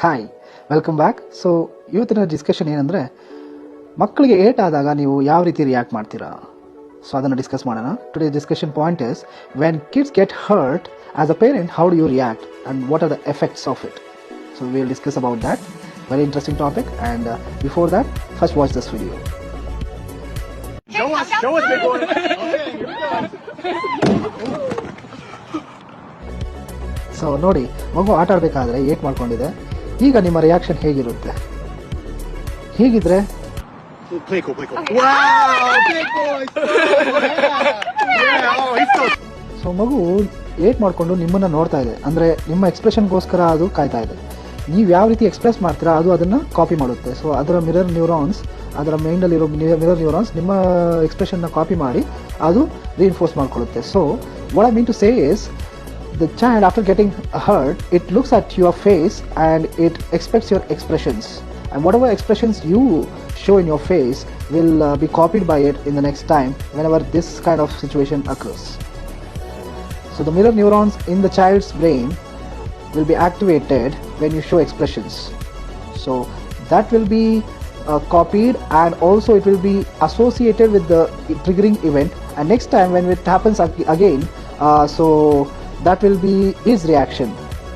Hi, welcome back. So ಇವತ್ತಿನ discussion ಏನಂದರೆ, ಮಕ್ಕಳಿಗೆ ಏಟಾದಾಗ ನೀವು ಯಾವ ರೀತಿ ರಿಯಾಕ್ಟ್ ಮಾಡ್ತೀರಾ? ಸೊ ಅದನ್ನು ಡಿಸ್ಕಸ್ ಮಾಡೋಣ. Today discussion point is, when kids get hurt as a parent, how do you react and what are the effects of it? So we will discuss about that. Very interesting topic, and before that, first watch this video. Show us, big boy. Okay, here we go. So ನೋಡಿ, ಮಗು ಆಟ ಆಡಬೇಕಾದ್ರೆ eight ಮಾಡ್ಕೊಂಡಿದೆ. ಈಗ ನಿಮ್ಮ reaction ಹೇಗಿರುತ್ತೆ? ಹೀಗಿದ್ರೆ Play cool. Wow, big boy. Yeah, oh, he's so... so ಮಗು eight ಮಾಡಿಕೊಂಡು ನಿಮ್ಮನ್ನು ನೋಡ್ತಾ ಇದೆ, ಅಂದರೆ ನಿಮ್ಮ ಎಕ್ಸ್ಪ್ರೆಷನ್ಗೋಸ್ಕರ ಅದು ಕಾಯ್ತಾ ಇದೆ. ನೀವು ಯಾವ ರೀತಿ ಎಕ್ಸ್ಪ್ರೆಸ್ ಮಾಡ್ತೀರಾ ಅದು ಅದನ್ನು ಕಾಪಿ ಮಾಡುತ್ತೆ. ಸೊ ಅದರ ಮಿರರ್ ನ್ಯೂರಾನ್ಸ್, ಅದರ ಮೈಂಡಲ್ಲಿರೋ ಮಿರರ್ ನ್ಯೂರಾನ್ಸ್ ನಿಮ್ಮ ಎಕ್ಸ್ಪ್ರೆಷನ್ನ ಕಾಪಿ ಮಾಡಿ ಅದು ರೀಇನ್ಫೋರ್ಸ್ ಮಾಡ್ಕೊಳ್ಳುತ್ತೆ. So what I mean to say is, the child, after getting hurt, it looks at your face and it expects your expressions, and whatever expressions you show in your face will be copied by it in the next time whenever this kind of situation occurs. So the mirror neurons in the child's brain will be activated when you show expressions. So that will be copied, and also it will be associated with the triggering event, and next time when it happens again, so that will be his reaction.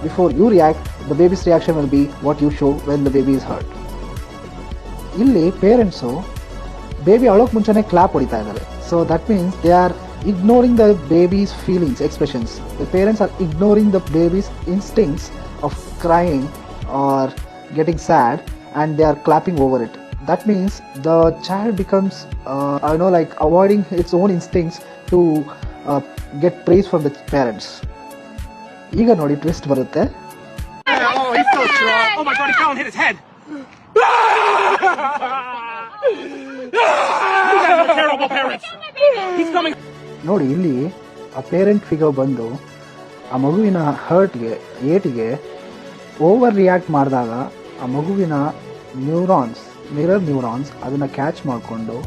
Before you react, the baby's reaction will be what you show when the baby is hurt. ಇಲ್ಲಿ parents baby ಅಳೋಕ್ಕೆ ಮುಂಚೆನೇ clap ಹೊಡಿತಾ ಇದ್ದಾರೆ. So that means they are ignoring the baby's feelings, expressions. The parents are ignoring the baby's instincts of crying or getting sad, and they are clapping over it. That means the child becomes like avoiding its own instincts to get praise from the parents. ಈಗ ನೋಡಿ twist ಬರುತ್ತೆ. Oh, he's so strong. Oh my God, he fell and hit his head. You guys are terrible parents. He's coming. ನೋಡಿ, ಇಲ್ಲಿ ಆ parent figure ಬಂದು ಆ ಮಗುವಿನ ಏಟಿಗೆ over react ಮಾಡಿದಾಗ ಆ ಮಗುವಿನ ಮಿರರ್ ನ್ಯೂರಾನ್ಸ್ ಅದನ್ನು ಕ್ಯಾಚ್ ಮಾಡಿಕೊಂಡು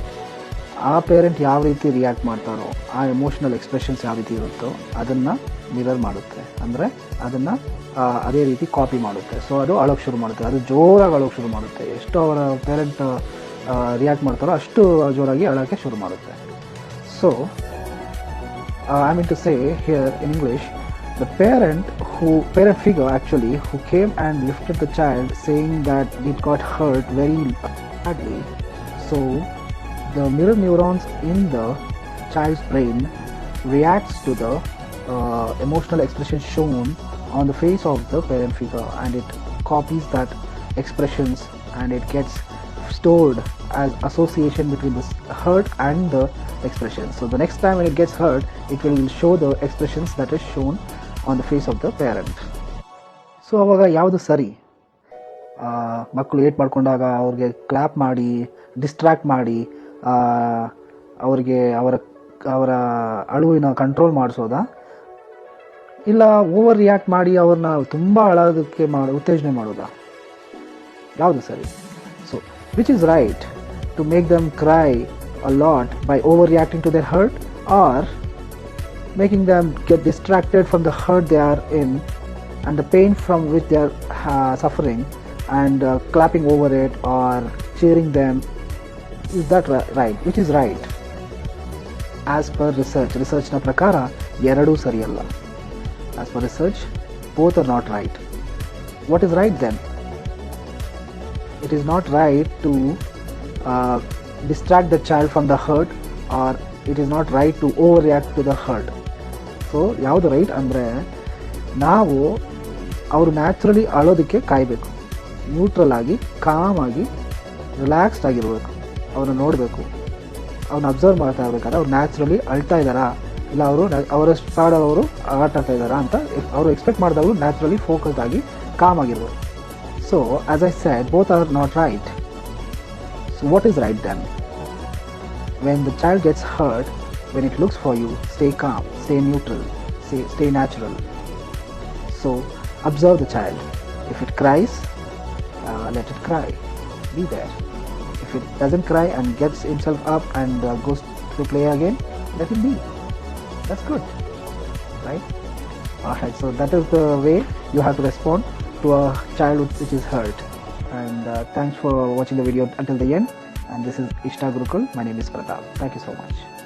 ಆ ಪೇರೆಂಟ್ ಯಾವ ರೀತಿ ರಿಯಾಕ್ಟ್ ಮಾಡ್ತಾರೋ, ಆ ಎಮೋಷ್ನಲ್ ಎಕ್ಸ್ಪ್ರೆಷನ್ಸ್ ಯಾವ ರೀತಿ ಇರುತ್ತೋ ಅದನ್ನು ಮಿರರ್ ಮಾಡುತ್ತೆ, ಅಂದರೆ ಅದನ್ನು ಅದೇ ರೀತಿ ಕಾಪಿ ಮಾಡುತ್ತೆ. ಸೊ ಅದು ಅಳೋಕ್ಕೆ ಶುರು ಮಾಡುತ್ತೆ, ಅದು ಜೋರಾಗಿ ಅಳೋಕ್ಕೆ ಶುರು ಮಾಡುತ್ತೆ. ಎಷ್ಟು ಅವರ ಪೇರೆಂಟ್ ರಿಯಾಕ್ಟ್ ಮಾಡ್ತಾರೋ ಅಷ್ಟು ಜೋರಾಗಿ ಅಳೋಕ್ಕೆ ಶುರು ಮಾಡುತ್ತೆ. So I mean to say here in English, the parent figure actually who came and lifted the child, saying that it got hurt very badly. So the mirror neurons in the child's brain reacts to the emotional expression shown on the face of the parent figure, and it copies that expressions, and it gets stored as association between the hurt and the expression. So the next time when it gets hurt, it will show the expressions that is shown on the face of the parent. So ಅವಾಗ ಯಾವುದು ಸರಿ? ಮಕ್ಕಳು eight ಮಾಡ್ಕೊಂಡಾಗ ಅವ್ರಿಗೆ clap ಮಾಡಿ distract ಮಾಡಿ ಅವ್ರಿಗೆ ಅವರ ಅಳುವಿನ ಕಂಟ್ರೋಲ್ ಮಾಡಿಸೋದಾ, ಇಲ್ಲ ಓವರ್ ರಿಯಾಕ್ಟ್ ಮಾಡಿ ಅವ್ರನ್ನ ತುಂಬ ಅಳೋದಕ್ಕೆ ಉತ್ತೇಜನೆ ಮಾಡೋದಾ? ಯಾವುದು ಸರಿ? So which is right, to make them cry a lot by overreacting to their hurt, or making them get distracted from the hurt they are in and the pain from which they are suffering, and clapping over it or cheering them? Is that right? Which is right? As per research na prakara eradu sariyalla. As per research, both are not right. What is right then? It is not right to distract the child from the hurt, or it is not right to overreact to the hurt. So ಯಾವುದು right ಅಂದರೆ, ನಾವು ಅವರು naturally ಅಳೋದಕ್ಕೆ ಕಾಯಬೇಕು, neutral ಆಗಿ ಕಾಮಾಗಿ relaxed ಆಗಿರಬೇಕು, ಅವ್ರನ್ನ ನೋಡಬೇಕು, ಅವ್ರನ್ನ ಅಬ್ಸರ್ವ್ ಮಾಡ್ತಾ ಇರಬೇಕಾದ್ರೆ ಅವ್ರು ನ್ಯಾಚುರಲಿ ಅಳ್ತಾ ಇದ್ದಾರಾ ಇಲ್ಲ ಅವರ ಅವರು ಆಟ ಆಡ್ತಾ ಇದ್ದಾರಾ ಅಂತ ಅವರು ಎಕ್ಸ್ಪೆಕ್ಟ್ ಮಾಡಿದವರು ನ್ಯಾಚುರಲಿ ಫೋಕಸ್ಡ್ ಆಗಿ ಕಾಮ್ ಆಗಿರ್ಬೇಕು. So as I said, both are not right. So what is right then? When the child gets hurt, when it looks for you, stay calm, stay neutral, stay natural. So observe the child. If it cries, let it cry. Be there. If it doesn't cry and gets himself up and goes to play again, let him be. That's good, right? Alright, so that is the way you have to respond to a childhood which is hurt. And thanks for watching the video until the end. And this is Ishta Gurukul. My name is Pratap. Thank you so much.